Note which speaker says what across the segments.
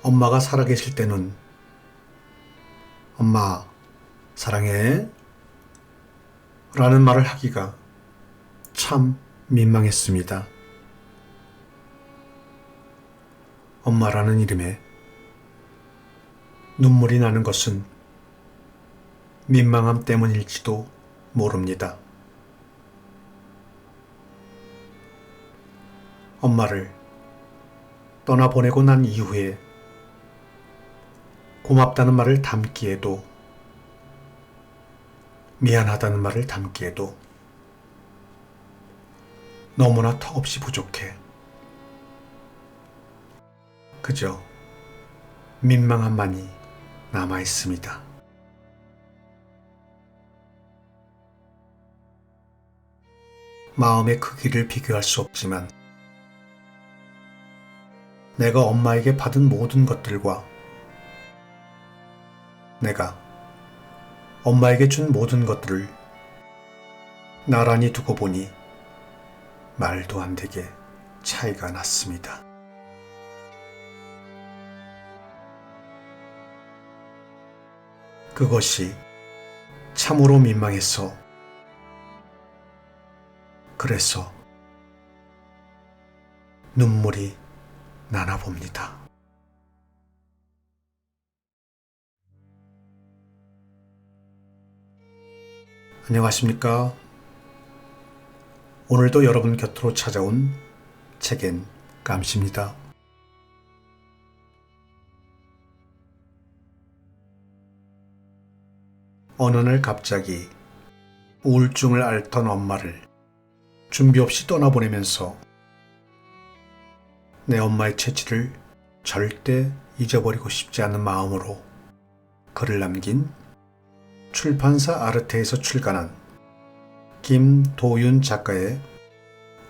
Speaker 1: 엄마가 살아계실 때는 엄마, 사랑해. 라는 말을 하기가 참 민망했습니다. 엄마라는 이름에 눈물이 나는 것은 민망함 때문일지도 모릅니다. 엄마를 떠나보내고 난 이후에 고맙다는 말을 담기에도 미안하다는 말을 담기에도 너무나 턱없이 부족해. 그저 민망함만이 남아 있습니다. 마음의 크기를 비교할 수 없지만 내가 엄마에게 받은 모든 것들과 내가 엄마에게 준 모든 것들을 나란히 두고 보니 말도 안 되게 차이가 났습니다. 그것이 참으로 민망했어. 그래서 눈물이 나나 봅니다. 안녕하십니까? 오늘도 여러분 곁으로 찾아온 책엔 감시입니다. 어느 날 갑자기 우울증을 앓던 엄마를 준비 없이 떠나보내면서 내 엄마의 채취를 절대 잊어버리고 싶지 않은 마음으로 글을 남긴 출판사 아르테에서 출간한 김도윤 작가의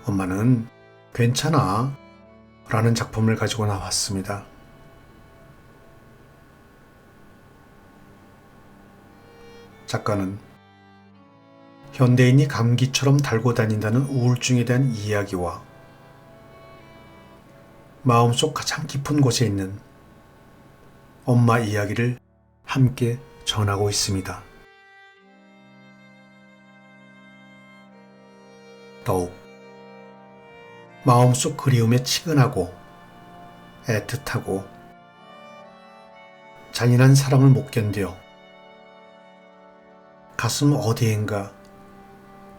Speaker 1: 엄마는 괜찮아 라는 작품을 가지고 나왔습니다. 작가는 현대인이 감기처럼 달고 다닌다는 우울증에 대한 이야기와 마음속 가장 깊은 곳에 있는 엄마 이야기를 함께 전하고 있습니다. 더욱 마음속 그리움에 치근하고 애틋하고 잔인한 사랑을 못 견뎌 가슴 어디엔가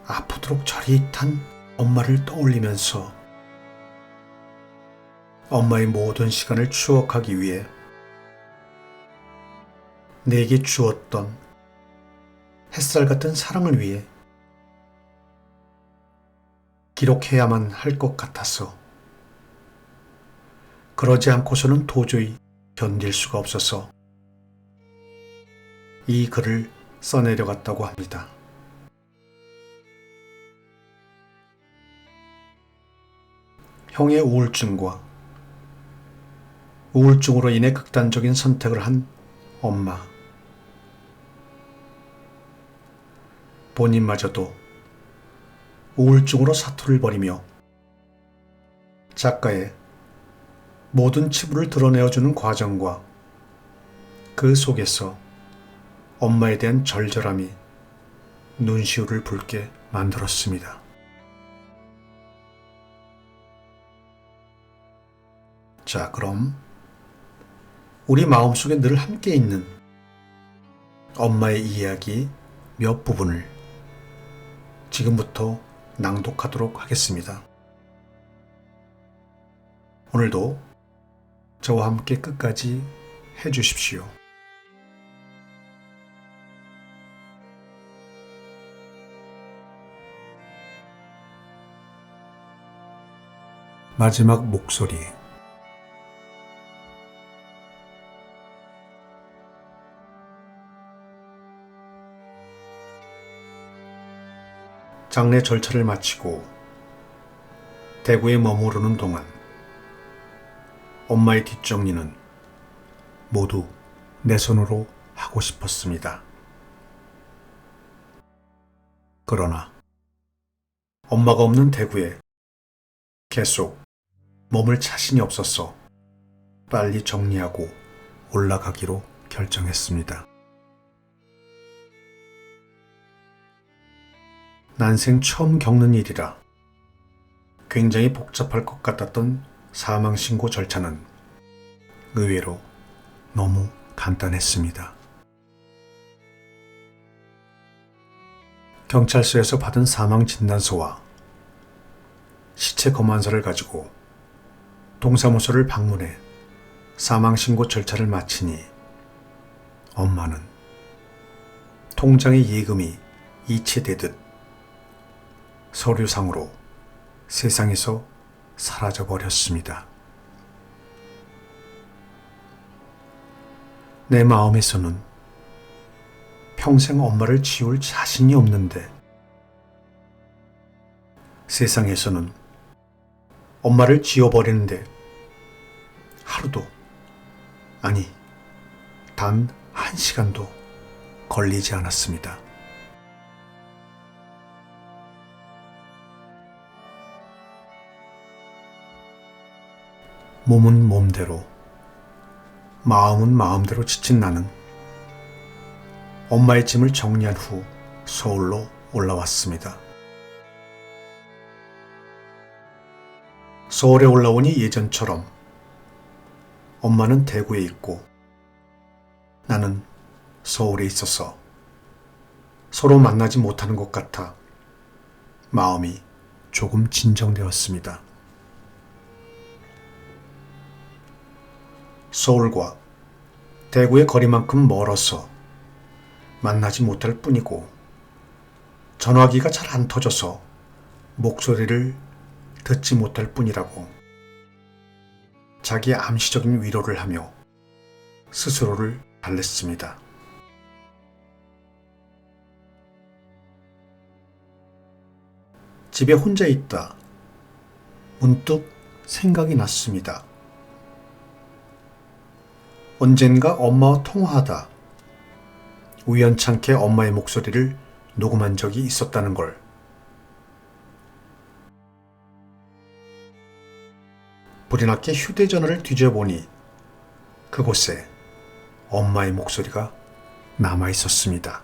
Speaker 1: 아프도록 저릿한 엄마를 떠올리면서 엄마의 모든 시간을 추억하기 위해 내게 주었던 햇살 같은 사랑을 위해 기록해야만 할 것 같아서 그러지 않고서는 도저히 견딜 수가 없어서 이 글을 써내려갔다고 합니다. 형의 우울증과 우울증으로 인해 극단적인 선택을 한 엄마. 본인마저도 우울증으로 사투를 벌이며 작가의 모든 치부를 드러내어주는 과정과 그 속에서 엄마에 대한 절절함이 눈시울을 붉게 만들었습니다. 자, 그럼 우리 마음속에 늘 함께 있는 엄마의 이야기 몇 부분을 지금부터 낭독하도록 하겠습니다. 오늘도 저와 함께 끝까지 해주십시오. 마지막 목소리. 장례 절차를 마치고 대구에 머무르는 동안 엄마의 뒷정리는 모두 내 손으로 하고 싶었습니다. 그러나 엄마가 없는 대구에 계속 머물 자신이 없었어. 빨리 정리하고 올라가기로 결정했습니다. 난생 처음 겪는 일이라 굉장히 복잡할 것 같았던 사망신고 절차는 의외로 너무 간단했습니다. 경찰서에서 받은 사망진단서와 시체 검안서를 가지고 동사무소를 방문해 사망신고 절차를 마치니 엄마는 통장의 예금이 이체되듯 서류상으로 세상에서 사라져버렸습니다. 내 마음에서는 평생 엄마를 지울 자신이 없는데 세상에서는 엄마를 지워버리는데 하루도, 아니 단 1시간도 걸리지 않았습니다. 몸은 몸대로, 마음은 마음대로 지친 나는 엄마의 짐을 정리한 후 서울로 올라왔습니다. 서울에 올라오니 예전처럼 엄마는 대구에 있고 나는 서울에 있어서 서로 만나지 못하는 것 같아 마음이 조금 진정되었습니다. 서울과 대구의 거리만큼 멀어서 만나지 못할 뿐이고 전화기가 잘 안 터져서 목소리를 듣지 못할 뿐이라고 자기의 암시적인 위로를 하며 스스로를 달랬습니다. 집에 혼자 있다 문득 생각이 났습니다. 언젠가 엄마와 통화하다 우연찮게 엄마의 목소리를 녹음한 적이 있었다는 걸. 불이 났게 휴대전화를 뒤져보니 그곳에 엄마의 목소리가 남아 있었습니다.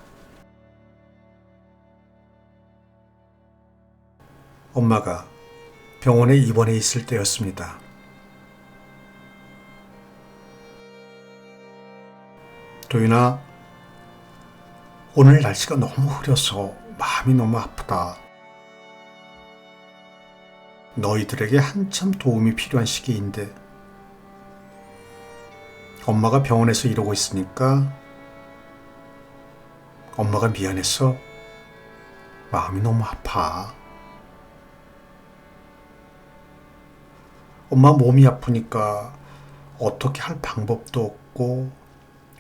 Speaker 1: 엄마가 병원에 입원해 있을 때였습니다. 도윤아, 오늘 날씨가 너무 흐려서 마음이 너무 아프다. 너희들에게 한참 도움이 필요한 시기인데 엄마가 병원에서 이러고 있으니까 엄마가 미안해서 마음이 너무 아파. 엄마 몸이 아프니까 어떻게 할 방법도 없고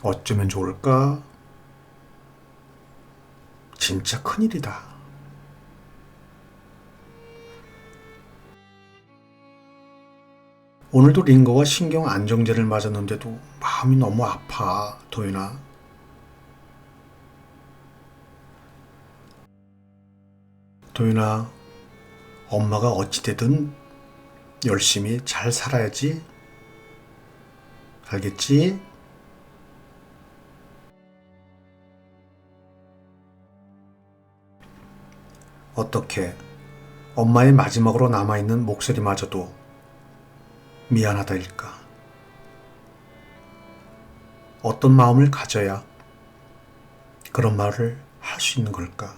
Speaker 1: 어쩌면 좋을까? 진짜 큰일이다. 오늘도 링거와 신경 안정제를 맞았는데도 마음이 너무 아파, 도윤아. 도윤아, 엄마가 어찌되든 열심히 잘 살아야지. 알겠지? 어떻게 엄마의 마지막으로 남아있는 목소리마저도 미안하다일까? 어떤 마음을 가져야 그런 말을 할 수 있는 걸까?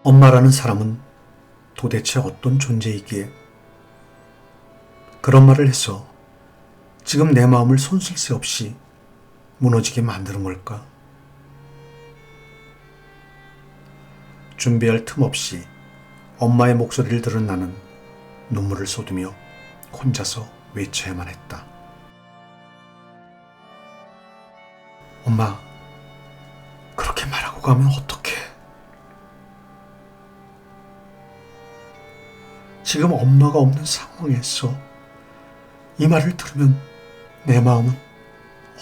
Speaker 1: 엄마라는 사람은 도대체 어떤 존재이기에 그런 말을 해서 지금 내 마음을 손쓸 새 없이 무너지게 만드는 걸까? 준비할 틈 없이 엄마의 목소리를 들은 나는 눈물을 쏟으며 혼자서 외쳐야만 했다. 엄마, 그렇게 말하고 가면 어떡해? 지금 엄마가 없는 상황에서 이 말을 들으면 내 마음은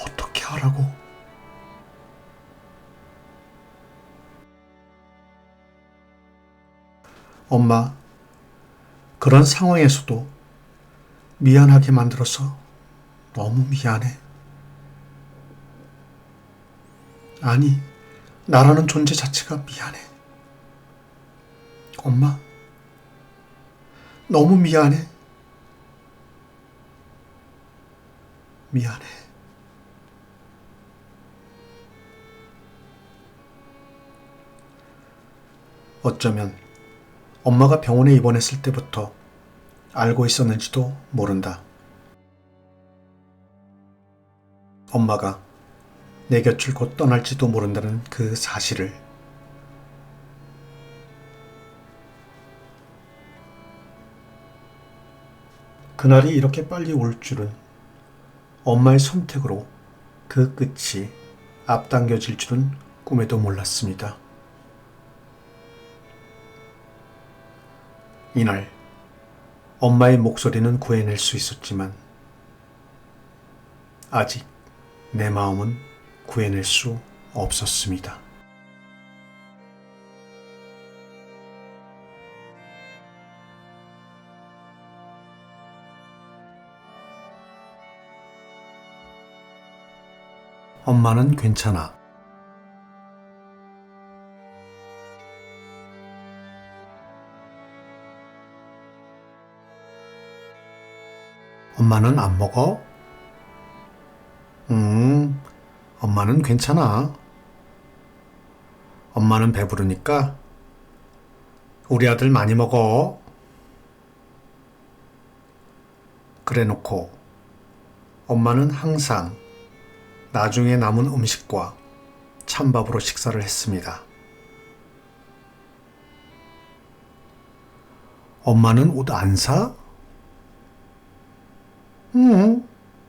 Speaker 1: 어떻게 하라고? 엄마, 그런 상황에서도 미안하게 만들어서 너무 미안해. 아니, 나라는 존재 자체가 미안해. 엄마, 너무 미안해. 미안해. 어쩌면 엄마가 병원에 입원했을 때부터 알고 있었는지도 모른다. 엄마가 내 곁을 곧 떠날지도 모른다는 그 사실을. 그날이 이렇게 빨리 올 줄은, 엄마의 선택으로 그 끝이 앞당겨질 줄은 꿈에도 몰랐습니다. 이날 엄마의 목소리는 구해낼 수 있었지만 아직 내 마음은 구해낼 수 없었습니다. 엄마는 괜찮아. 엄마는 안 먹어? 엄마는 괜찮아. 엄마는 배부르니까 우리 아들 많이 먹어. 그래 놓고 엄마는 항상 나중에 남은 음식과 찬밥으로 식사를 했습니다. 엄마는 옷 안 사?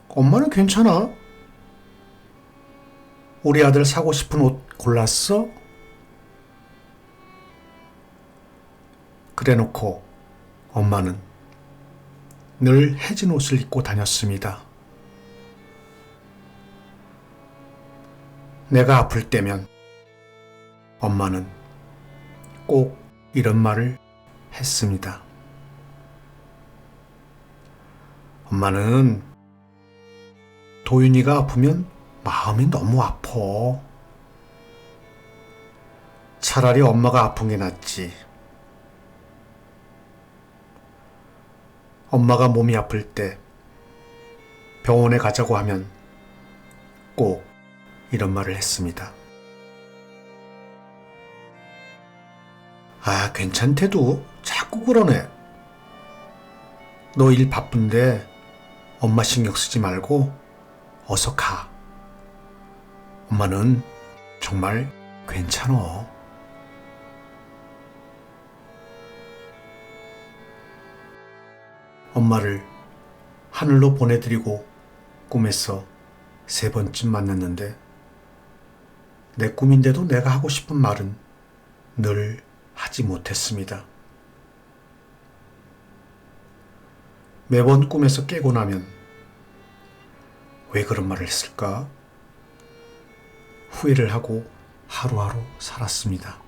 Speaker 1: 엄마는 괜찮아. 우리 아들 사고 싶은 옷 골랐어? 그래 놓고 엄마는 늘 해진 옷을 입고 다녔습니다. 내가 아플 때면 엄마는 꼭 이런 말을 했습니다. 엄마는 도윤이가 아프면 마음이 너무 아파. 차라리 엄마가 아픈 게 낫지. 엄마가 몸이 아플 때 병원에 가자고 하면 꼭 이런 말을 했습니다. 아, 괜찮대도 자꾸 그러네. 너 일 바쁜데 엄마 신경 쓰지 말고 어서 가. 엄마는 정말 괜찮어. 엄마를 하늘로 보내드리고 꿈에서 3번쯤 만났는데 내 꿈인데도 내가 하고 싶은 말은 늘 하지 못했습니다. 매번 꿈에서 깨고 나면 왜 그런 말을 했을까? 후회를 하고 하루하루 살았습니다.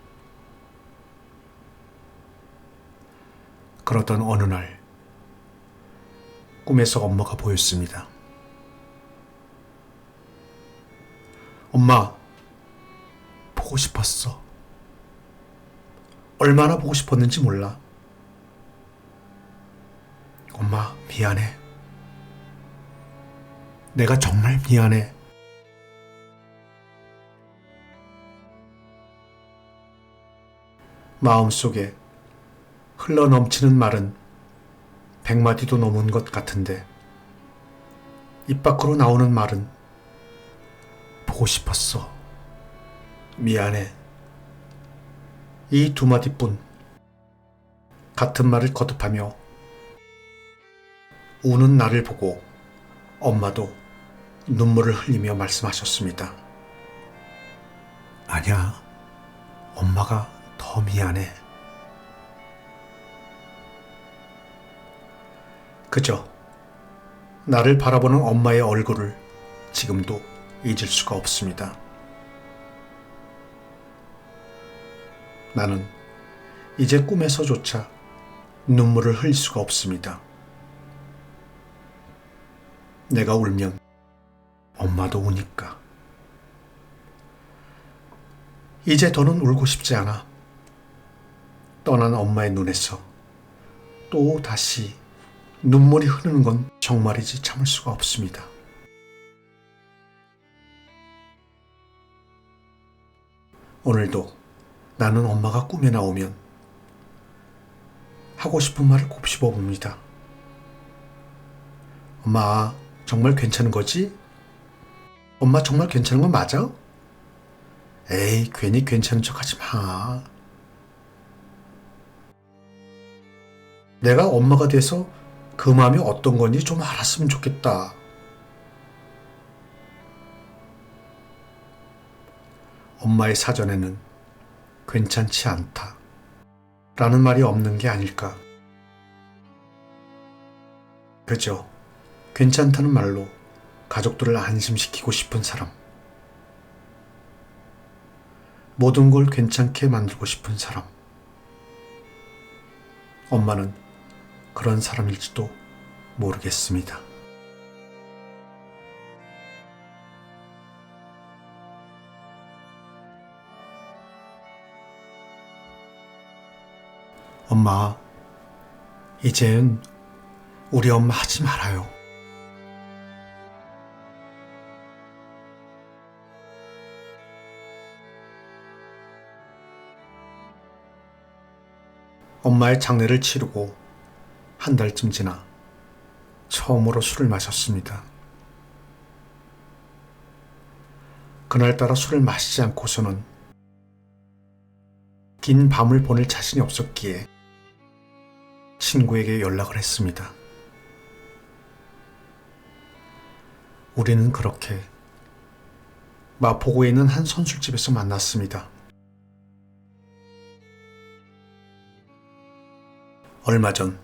Speaker 1: 그러던 어느 날 꿈에서 엄마가 보였습니다. 엄마, 보고 싶었어. 얼마나 보고 싶었는지 몰라. 엄마, 미안해. 내가 정말 미안해. 마음속에 흘러넘치는 말은 100마디도 넘은 것 같은데 입 밖으로 나오는 말은 보고 싶었어. 미안해. 이 2마디뿐. 같은 말을 거듭하며 우는 나를 보고 엄마도 눈물을 흘리며 말씀하셨습니다. 아니야, 엄마가 더 미안해. 그저 나를 바라보는 엄마의 얼굴을 지금도 잊을 수가 없습니다. 나는 이제 꿈에서조차 눈물을 흘릴 수가 없습니다. 내가 울면 엄마도 우니까. 이제 더는 울고 싶지 않아. 떠난 엄마의 눈에서 또 다시 눈물이 흐르는 건 정말이지 참을 수가 없습니다. 오늘도 나는 엄마가 꿈에 나오면 하고 싶은 말을 곱씹어 봅니다. 엄마, 정말 괜찮은 거지? 엄마 정말 괜찮은 건 맞아? 에이, 괜히 괜찮은 척 하지 마. 내가 엄마가 돼서 그 마음이 어떤 건지 좀 알았으면 좋겠다. 엄마의 사전에는 괜찮지 않다 라는 말이 없는 게 아닐까. 그저 괜찮다는 말로 가족들을 안심시키고 싶은 사람. 모든 걸 괜찮게 만들고 싶은 사람. 엄마는 그런 사람일지도 모르겠습니다. 엄마, 이젠 우리 엄마 하지 말아요. 엄마의 장례를 치르고 한 달쯤 지나 처음으로 술을 마셨습니다. 그날따라 술을 마시지 않고서는 긴 밤을 보낼 자신이 없었기에 친구에게 연락을 했습니다. 우리는 그렇게 마포구에 있는 한 선술집에서 만났습니다. 얼마 전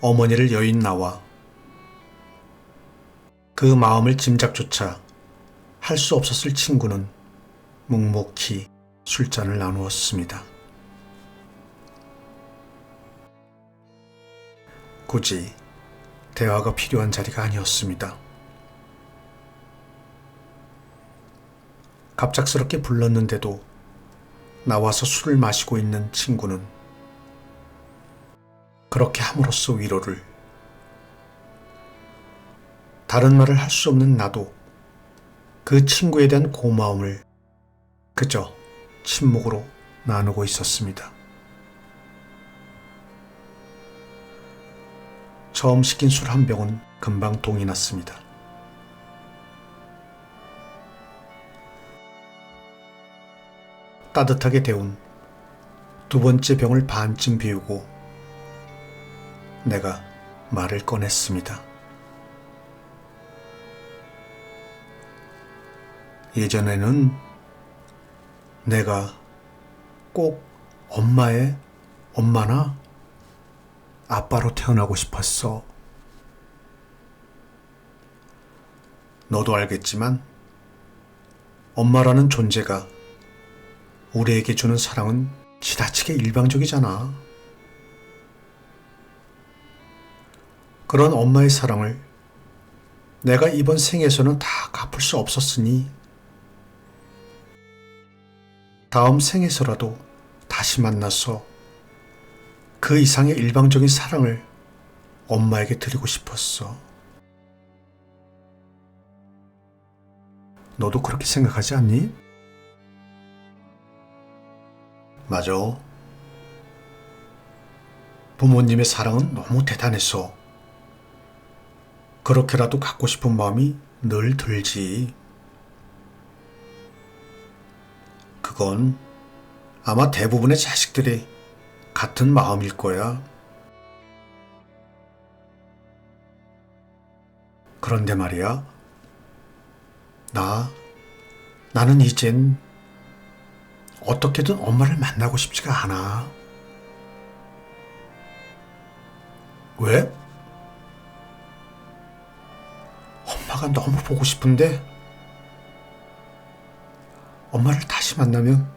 Speaker 1: 어머니를 여인 나와 그 마음을 짐작조차 할 수 없었을 친구는 묵묵히 술잔을 나누었습니다. 굳이 대화가 필요한 자리가 아니었습니다. 갑작스럽게 불렀는데도 나와서 술을 마시고 있는 친구는 그렇게 함으로써 위로를, 다른 말을 할 수 없는 나도 그 친구에 대한 고마움을 그저 침묵으로 나누고 있었습니다. 처음 시킨 술 한 병은 금방 동이 났습니다. 따뜻하게 데운 두 번째 병을 반쯤 비우고 내가 말을 꺼냈습니다. 예전에는 내가 꼭 엄마의 엄마나 아빠로 태어나고 싶었어. 너도 알겠지만 엄마라는 존재가 우리에게 주는 사랑은 지나치게 일방적이잖아. 그런 엄마의 사랑을 내가 이번 생에서는 다 갚을 수 없었으니 다음 생에서라도 다시 만나서 그 이상의 일방적인 사랑을 엄마에게 드리고 싶었어. 너도 그렇게 생각하지 않니? 맞아. 부모님의 사랑은 너무 대단해서 그렇게라도 갖고 싶은 마음이 늘 들지. 그건 아마 대부분의 자식들이 같은 마음일 거야. 그런데 말이야, 나는 이젠 어떻게든 엄마를 만나고 싶지가 않아. 왜? 엄마가 너무 보고 싶은데 엄마를 다시 만나면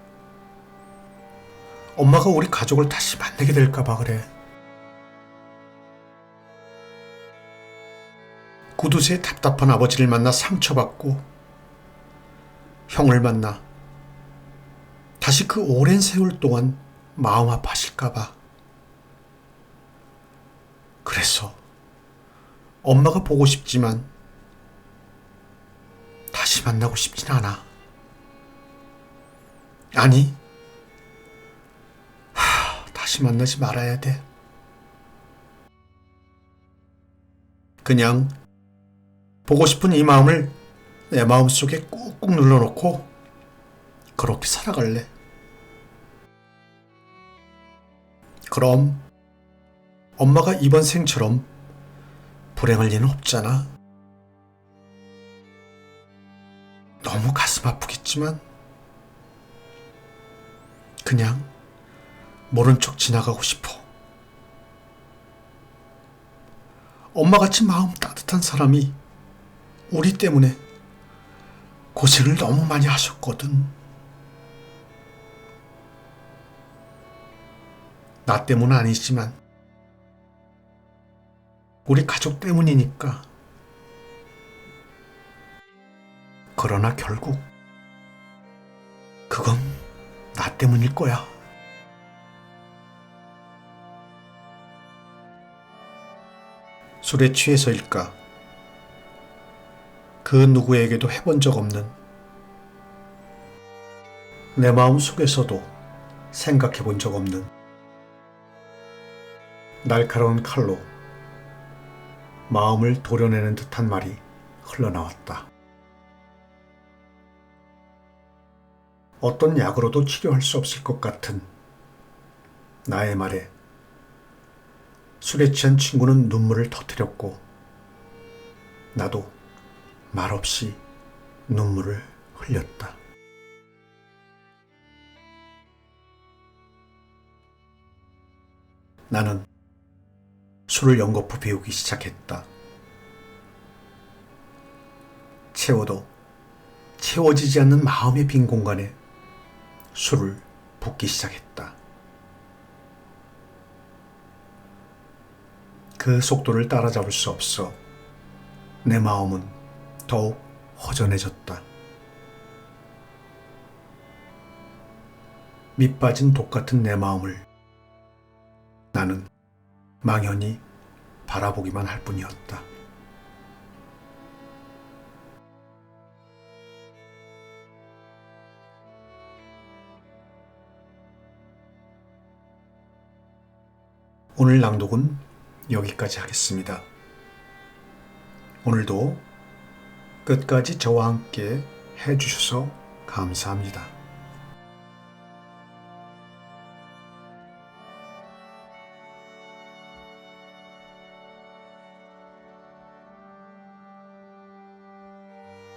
Speaker 1: 엄마가 우리 가족을 다시 만나게 될까 봐 그래. 구두쇠에 답답한 아버지를 만나 상처받고 형을 만나 다시 그 오랜 세월 동안 마음 아파하실까봐. 그래서 엄마가 보고 싶지만 다시 만나고 싶진 않아. 아니, 다시 만나지 말아야 돼. 그냥 보고 싶은 이 마음을 내 마음속에 꾹꾹 눌러놓고 그렇게 살아갈래. 그럼 엄마가 이번 생처럼 불행할 리는 없잖아. 너무 가슴 아프겠지만 그냥 모른 척 지나가고 싶어. 엄마같이 마음 따뜻한 사람이 우리 때문에 고생을 너무 많이 하셨거든. 나 때문은 아니지만 우리 가족 때문이니까. 그러나 결국 그건 나 때문일 거야. 술에 취해서일까? 그 누구에게도 해본 적 없는, 내 마음 속에서도 생각해 본 적 없는 날카로운 칼로 마음을 도려내는 듯한 말이 흘러나왔다. 어떤 약으로도 치료할 수 없을 것 같은 나의 말에 술에 취한 친구는 눈물을 터뜨렸고 나도 말없이 눈물을 흘렸다. 나는 술을 연거푸 비우기 시작했다. 채워도 채워지지 않는 마음의 빈 공간에 술을 붓기 시작했다. 그 속도를 따라잡을 수 없어 내 마음은 더욱 허전해졌다. 밑빠진 독 같은 내 마음을 나는 망연히 바라보기만 할 뿐이었다. 오늘 낭독은 여기까지 하겠습니다. 오늘도 끝까지 저와 함께 해주셔서 감사합니다.